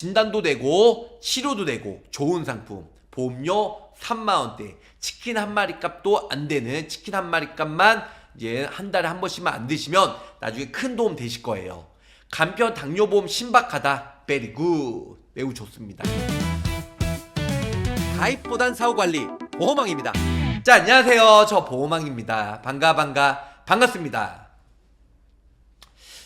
진단도 되고 치료도 되고 좋은 상품. 보험료 3만원대. 치킨 한 마리 값도 안 되는 치킨 한 마리 값만 이제 한 달에 한 번씩만 안 드시면 나중에 큰 도움 되실 거예요. 간편 당뇨보험 신박하다. 베리 굿. 매우 좋습니다. 가입보단 사후관리 보험왕입니다. 자, 안녕하세요. 저 보험왕입니다. 반갑습니다.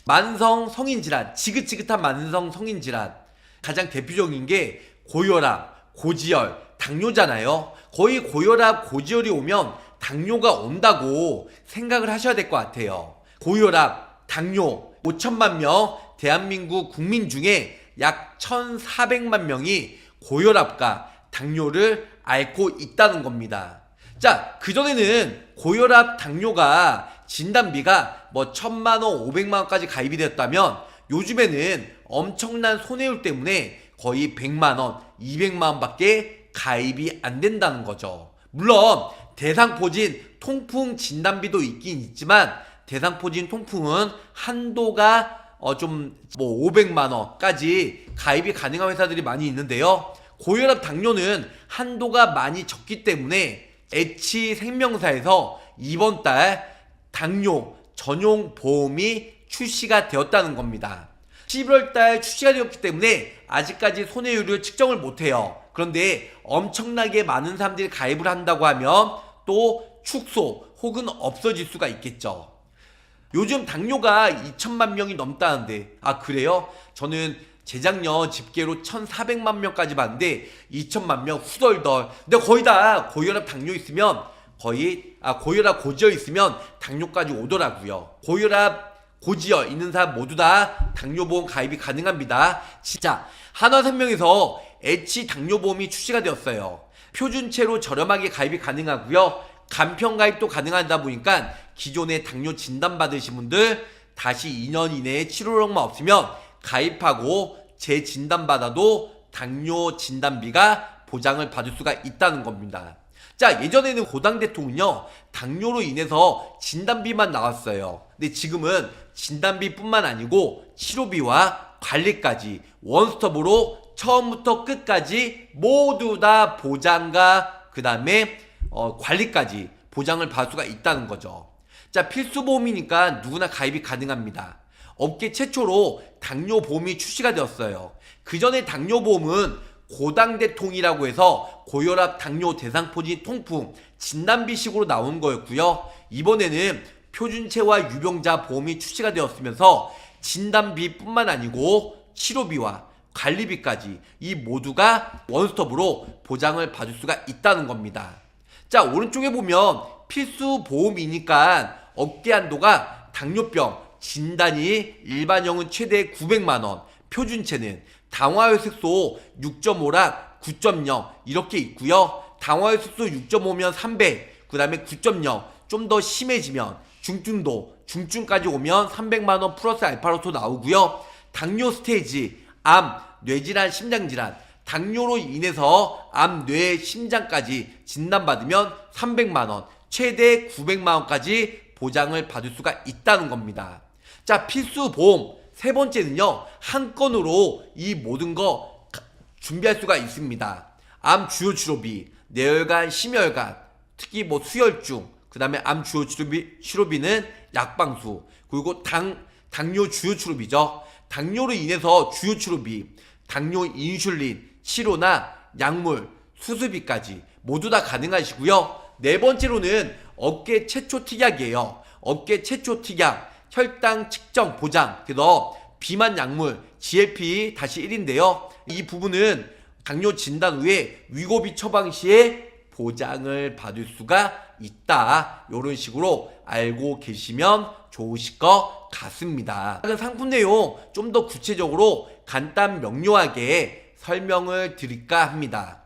만성 성인질환, 지긋지긋한 만성 성인질환 가장 대표적인 게 고혈압, 고지혈, 당뇨잖아요. 거의 고혈압, 고지혈이 오면 당뇨가 온다고 생각을 하셔야 될 것 같아요. 고혈압, 당뇨 5천만 명 대한민국 국민 중에 약 1,400만 명이 고혈압과 당뇨를 앓고 있다는 겁니다. 자, 그전에는 고혈압, 당뇨가 진단비가 뭐 1,000만원, 500만원까지 가입이 되었다면 요즘에는 엄청난 손해율 때문에 거의 100만원, 200만원밖에 가입이 안 된다는 거죠. 물론 대상포진 통풍 진단비도 있긴 있지만 대상포진 통풍은 한도가 좀 뭐 500만원까지 가입이 가능한 회사들이 많이 있는데요. 고혈압, 당뇨는 한도가 많이 적기 때문에 H생명사에서 이번 달 당뇨 전용 보험이 출시가 되었다는 겁니다. 11월 달 출시가 되었기 때문에 아직까지 손해율을 측정을 못해요. 그런데 엄청나게 많은 사람들이 가입을 한다고 하면 또 축소 혹은 없어질 수가 있겠죠. 요즘 당뇨가 2천만 명이 넘다는데, 아 그래요? 저는 재작년 집계로 1,400만 명까지 봤는데 2천만 명 후덜덜. 근데 거의 다 고혈압, 당뇨 있으면 고혈압, 고지혈 있으면 당뇨까지 오더라고요. 고혈압, 고지혈 있는 사람 모두 다 당뇨보험 가입이 가능합니다. 진짜 한화생명에서 H 당뇨보험이 출시가 되었어요. 표준체로 저렴하게 가입이 가능하고요. 간편 가입도 가능하다 보니까 기존에 당뇨 진단 받으신 분들 다시 2년 이내에 치료력만 없으면 가입하고 재진단 받아도 당뇨 진단비가 보장을 받을 수가 있다는 겁니다. 자, 예전에는 고당 대통은요 당뇨로 인해서 진단비만 나왔어요. 근데 지금은 진단비뿐만 아니고 치료비와 관리까지 원스톱으로 처음부터 끝까지 모두 다 보장과 그 다음에 관리까지 보장을 받을 수가 있다는 거죠. 자, 필수보험이니까 누구나 가입이 가능합니다. 업계 최초로 당뇨보험이 출시가 되었어요. 그 전에 당뇨보험은 고당대통이라고 해서 고혈압, 당뇨, 대상포진, 통풍, 진단비식으로 나온 거였고요. 이번에는 표준체와 유병자 보험이 출시가 되었으면서 진단비뿐만 아니고 치료비와 관리비까지 이 모두가 원스톱으로 보장을 받을 수가 있다는 겁니다. 자, 오른쪽에 보면 필수 보험이니까 업계 한도가 당뇨병 진단이 일반형은 최대 900만원, 표준체는 당화혈색소 6.5랑 9.0 이렇게 있고요. 당화혈색소 6.5면 300, 그 다음에 9.0 좀 더 심해지면 중증까지 오면 300만원 플러스 알파로토 나오고요. 당뇨 스테이지, 암, 뇌질환, 심장질환, 당뇨로 인해서 암, 뇌, 심장까지 진단받으면 300만원, 최대 900만원까지 보장을 받을 수가 있다는 겁니다. 자, 필수 보험 세 번째는요, 한 건으로 이 모든 거 준비할 수가 있습니다. 암 주요 치료비, 뇌혈관, 심혈관, 특히 뭐 수혈중, 그 다음에 암 주요 치료비는 약방수, 그리고 당뇨 주요 치료비죠. 당뇨로 인해서 주요 치료비, 당뇨 인슐린, 치료나 약물, 수술비까지 모두 다 가능하시고요. 네 번째로는 업계 최초 특약이에요. 업계 최초 특약, 혈당 측정 보장, 그래서 비만 약물, GLP-1인데요. 이 부분은 당뇨 진단 후에 위고비 처방 시에 보장을 받을 수가 있다. 이런 식으로 알고 계시면 좋으실 것 같습니다. 상품 내용 좀 더 구체적으로 간단 명료하게 설명을 드릴까 합니다.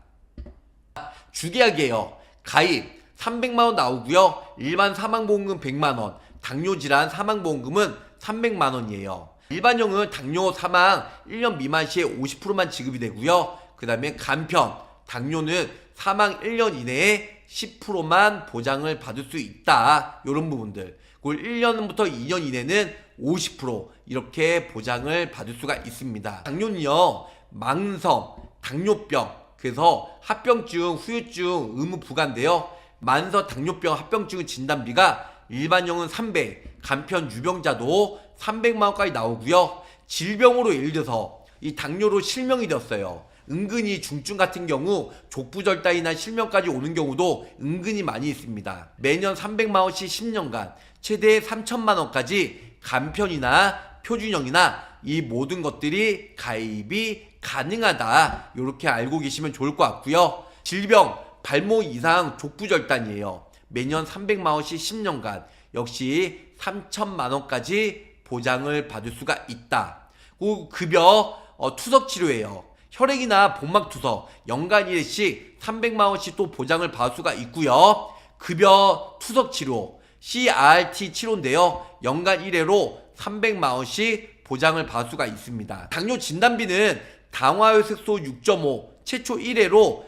주계약이에요. 가입 300만원 나오고요. 일반 사망보험금 100만원, 당뇨질환 사망보험금은 300만원이에요. 일반형은 당뇨 사망 1년 미만 시에 50%만 지급이 되고요. 그 다음에 간편, 당뇨는 사망 1년 이내에 10%만 보장을 받을 수 있다. 이런 부분들. 그리고 1년부터 2년 이내는 50% 이렇게 보장을 받을 수가 있습니다. 당뇨는요, 만성 당뇨병, 그래서 합병증, 후유증 의무 부과인데요. 만성 당뇨병 합병증 진단비가 일반형은 300, 간편 유병자도 300만 원까지 나오고요. 질병으로 예를 들어서 이 당뇨로 실명이 되었어요. 은근히 중증 같은 경우 족부절단이나 실명까지 오는 경우도 은근히 많이 있습니다. 매년 300만 원씩 10년간 최대 3천만 원까지 간편이나 표준형이나 이 모든 것들이 가입이 가능하다. 이렇게 알고 계시면 좋을 것 같고요. 질병 발목 이상 족부절단이에요. 매년 300만 원씩 10년간 역시 3천만 원까지 보장을 받을 수가 있다. 그 급여 투석 치료예요. 혈액이나 복막 투석 연간 1회씩 300만 원씩 또 보장을 받을 수가 있고요. 급여 투석 치료 CRT 치료인데요. 연간 1회로 300만 원씩 보장을 받을 수가 있습니다. 당뇨 진단비는 당화혈색소 6.5 최초 1회로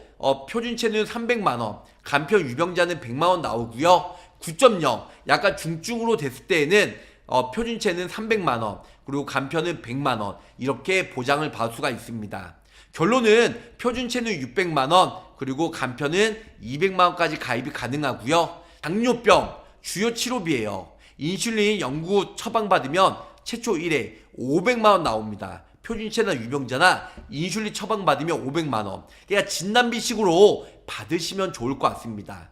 표준체는 300만 원, 간편 유병자는 100만 원 나오고요. 9.0 약간 중증으로 됐을 때에는 표준체는 300만 원, 그리고 간편은 100만 원 이렇게 보장을 받을 수가 있습니다. 결론은 표준체는 600만 원, 그리고 간편은 200만 원까지 가입이 가능하고요. 당뇨병 주요 치료비예요. 인슐린 연구 처방받으면 최초 1회 500만 원 나옵니다. 표준체나 유병자나 인슐린 처방받으면 500만 원. 그러니까 진단비식으로 받으시면 좋을 것 같습니다.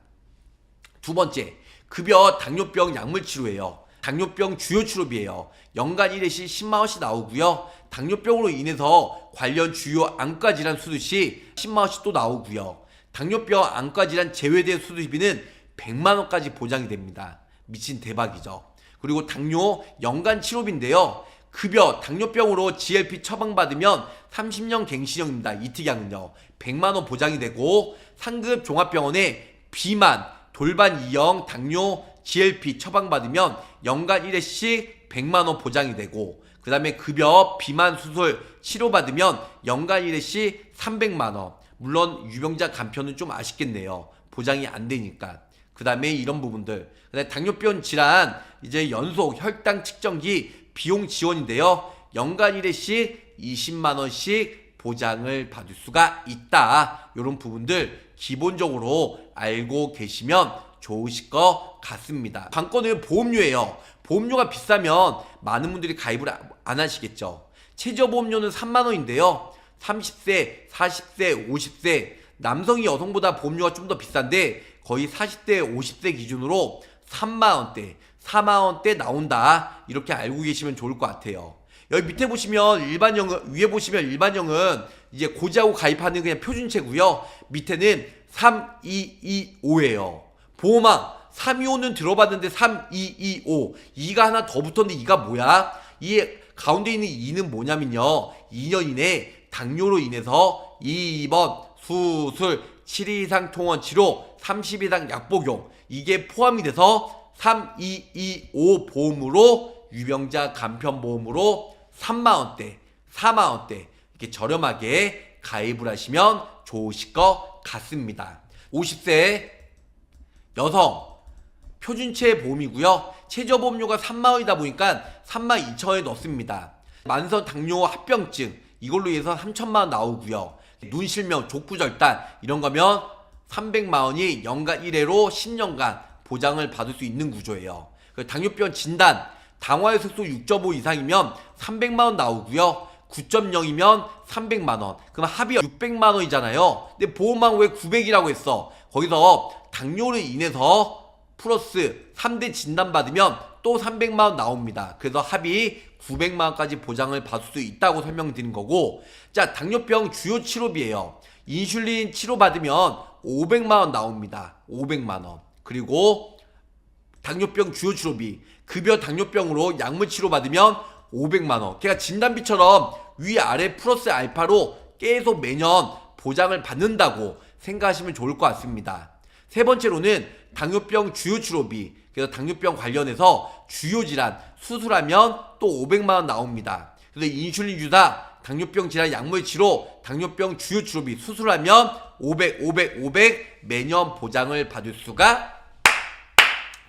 두 번째, 급여 당뇨병 약물 치료예요. 당뇨병 주요 치료비예요. 연간 1회씩 10만 원씩 나오고요. 당뇨병으로 인해서 관련 주요 안과 질환 수술 시 10만 원씩 또 나오고요. 당뇨병 안과 질환 제외된 수술비는 100만 원까지 보장이 됩니다. 미친 대박이죠. 그리고 당뇨 연간 치료비인데요. 급여 당뇨병으로 GLP 처방받으면 30년 갱신형입니다. 이특약은요 100만원 보장이 되고, 상급 종합병원에 비만, 돌반 2형 당뇨 GLP 처방받으면 연간 1회씩 100만원 보장이 되고, 그 다음에 급여 비만 수술 치료받으면 연간 1회씩 300만원. 물론 유병자 간편은 좀 아쉽겠네요. 보장이 안 되니까. 그 다음에 이런 부분들, 그다음에 당뇨병 질환 이제 연속 혈당 측정기 비용 지원인데요. 연간 1회씩 20만원씩 보장을 받을 수가 있다. 이런 부분들 기본적으로 알고 계시면 좋으실 것 같습니다. 관건은 보험료예요. 보험료가 비싸면 많은 분들이 가입을 안 하시겠죠. 최저보험료는 3만원인데요. 30세, 40세, 50세 남성이 여성보다 보험료가 좀 더 비싼데 거의 40대, 50세 기준으로 3만원대, 4만원대 나온다. 이렇게 알고 계시면 좋을 것 같아요. 여기 밑에 보시면 일반형은, 위에 보시면 일반형은 이제 고지하고 가입하는 그냥 표준체고요. 밑에는 3225예요. 보험왕 325는 들어봤는데 3225 2가 하나 더 붙었는데 2가 뭐야? 이 가운데 있는 2는 뭐냐면요, 2년 이내 당뇨로 인해서 2번 수술, 7일 이상 통원 치료, 30일 이상 약 복용, 이게 포함이 돼서 3225 보험으로 유병자 간편보험으로 3만원대, 4만원대 이렇게 저렴하게 가입을 하시면 좋으실 것 같습니다. 50세 여성 표준체 보험이고요. 최저보험료가 3만원이다 보니까 32,000원에 넣습니다. 만성 당뇨 합병증 이걸로 해서 3천만원 나오고요. 눈실명, 족부절단 이런 거면 300만원이 연간 1회로 10년간 보장을 받을 수 있는 구조예요. 당뇨병 진단, 당화혈색소 6.5 이상이면 300만원 나오고요. 9.0이면 300만원. 그럼 합이 600만원이잖아요. 근데 보험만 왜 900이라고 했어? 거기서 당뇨로 인해서 플러스 3대 진단받으면 또 300만원 나옵니다. 그래서 합이 900만원까지 보장을 받을 수 있다고 설명드린 거고, 자, 당뇨병 주요 치료비예요. 인슐린 치료받으면 500만원 나옵니다. 500만원. 그리고 당뇨병 주요 치료비, 급여 당뇨병으로 약물 치료받으면 500만원. 그러니까 진단비처럼 위아래 플러스 알파로 계속 매년 보장을 받는다고 생각하시면 좋을 것 같습니다. 세 번째로는 당뇨병 주요 치료비, 그래서 당뇨병 관련해서 주요 질환 수술하면 또 500만원 나옵니다. 그래서 인슐린 주사, 당뇨병 질환 약물 치료, 당뇨병 주요 치료비 수술하면 500 매년 보장을 받을 수가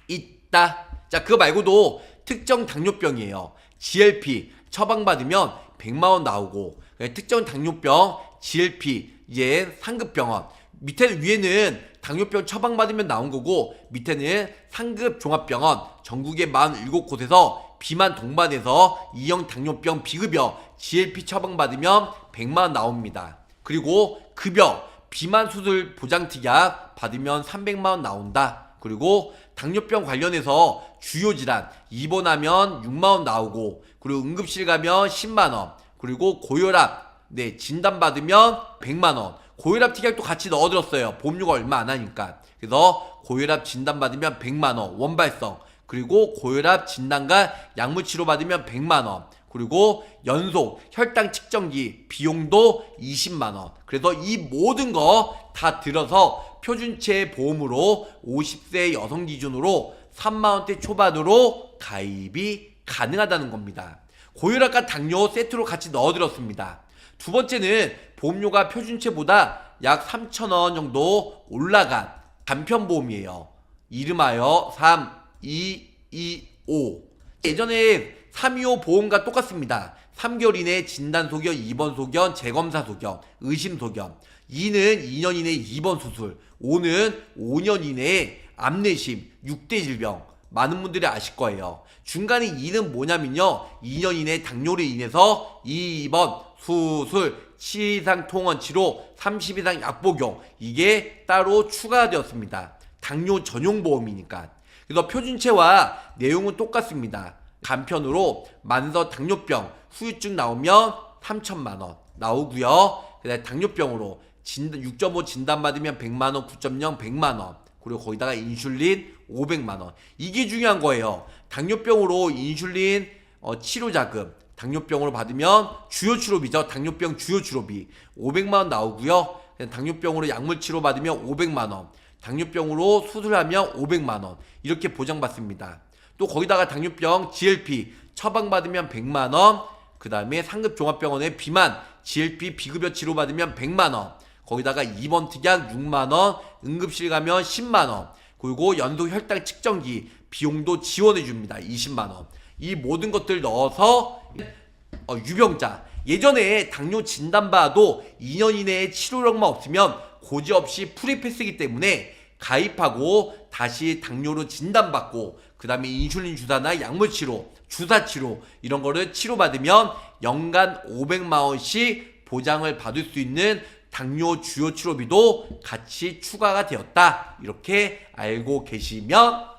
있다. 자, 그거 말고도 특정 당뇨병이에요. GLP 처방받으면 100만원 나오고, 특정 당뇨병, GLP, 이제 상급병원. 위에는 당뇨병 처방받으면 나온 거고, 밑에는 상급 종합병원, 전국의 47곳에서 비만 동반해서 2형 당뇨병 비급여 GLP 처방받으면 100만원 나옵니다. 그리고 급여 비만 수술 보장특약 받으면 300만원 나온다. 그리고 당뇨병 관련해서 주요 질환 입원하면 6만원 나오고, 그리고 응급실 가면 10만원, 그리고 고혈압 진단받으면 100만원. 고혈압 특약도 같이 넣어들었어요. 보험료가 얼마 안 하니까. 그래서 고혈압 진단받으면 100만원 원발성, 그리고 고혈압 진단과 약물 치료 받으면 100만원, 그리고 연속 혈당 측정기 비용도 20만원. 그래서 이 모든 거 다 들어서 표준체 보험으로 50세 여성 기준으로 3만원대 초반으로 가입이 가능하다는 겁니다. 고혈압과 당뇨 세트로 같이 넣어들었습니다. 두 번째는 보험료가 표준체보다 약 3,000원 정도 올라간 간편보험이에요. 이름하여 3225. 예전에 325 보험과 똑같습니다. 3개월 이내 진단 소견, 입원 소견, 재검사 소견, 의심 소견. 2는 2년 이내 입원 수술. 5는 5년 이내에 암내심, 6대 질병. 많은 분들이 아실 거예요. 중간에 2는 뭐냐면요, 2년 이내 당뇨로 인해서 입원, 수술, 7일 이상 통원 치료, 30일 이상 약 복용. 이게 따로 추가되었습니다. 당뇨 전용 보험이니까. 그래서 표준체와 내용은 똑같습니다. 간편으로 만성 당뇨병 후유증 나오면 3천만원 나오고요. 그다음에 당뇨병으로 6.5 진단받으면 100만원, 9.0 100만원, 그리고 거기다가 인슐린 500만원. 이게 중요한 거예요. 당뇨병으로 인슐린 치료자금, 당뇨병으로 받으면 주요 치료비죠. 당뇨병 주요 치료비 500만원 나오고요. 당뇨병으로 약물 치료 받으면 500만원, 당뇨병으로 수술하면 500만원 이렇게 보장받습니다. 또 거기다가 당뇨병 GLP 처방받으면 100만원, 그 다음에 상급 종합병원에 비만 GLP 비급여 치료 받으면 100만원, 거기다가 입원 특약 6만원, 응급실 가면 10만원, 그리고 연속 혈당 측정기 비용도 지원해 줍니다. 20만원. 이 모든 것들 넣어서 유병자, 예전에 당뇨 진단받아도 2년 이내에 치료력만 없으면 고지없이 프리패스이기 때문에 가입하고 다시 당뇨로 진단받고, 그 다음에 인슐린 주사나 약물 치료, 주사 치료 이런 거를 치료받으면 연간 500만원씩 보장을 받을 수 있는 당뇨 주요 치료비도 같이 추가가 되었다. 이렇게 알고 계시면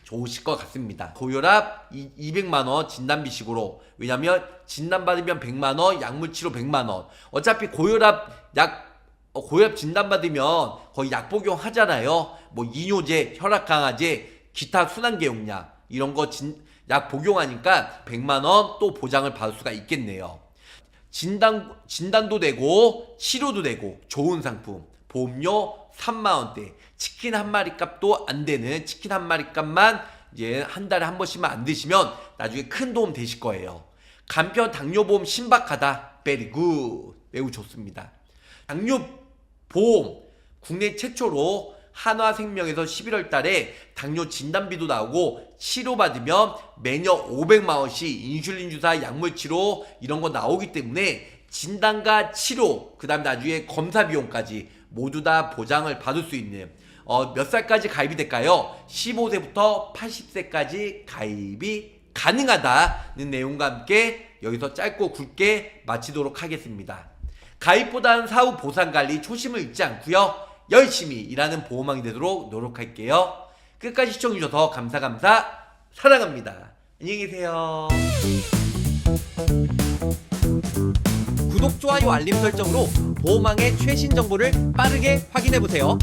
좋으실 것 같습니다. 고혈압 200만원 진단비식으로. 왜냐면 진단받으면 100만원, 약물 치료 100만원. 어차피 고혈압 진단받으면 거의 약 복용하잖아요. 뭐 이뇨제, 혈압 강화제, 기타 순환계용약 이런 거 약 복용하니까 100만원 또 보장을 받을 수가 있겠네요. 진단도 되고 치료도 되고 좋은 상품. 보험료 3만원대. 치킨 한 마리 값도 안 되는 치킨 한 마리 값만 이제 한 달에 한 번씩만 안 드시면 나중에 큰 도움 되실 거예요. 간편 당뇨보험 신박하다. very good. 매우 좋습니다. 당뇨보험 국내 최초로 한화생명에서 11월 달에 당뇨 진단비도 나오고 치료받으면 매년 500만원씩 인슐린 주사, 약물 치료 이런 거 나오기 때문에 진단과 치료, 그 다음에 나중에 검사 비용까지 모두 다 보장을 받을 수 있는 몇 살까지 가입이 될까요? 15세부터 80세까지 가입이 가능하다는 내용과 함께 여기서 짧고 굵게 마치도록 하겠습니다. 가입보다는 사후 보상관리 초심을 잃지 않고요, 열심히 일하는 보험왕이 되도록 노력할게요. 끝까지 시청해주셔서 감사 사랑합니다. 안녕히 계세요. 구독, 좋아요, 알림 설정으로 보험왕의 최신 정보를 빠르게 확인해보세요.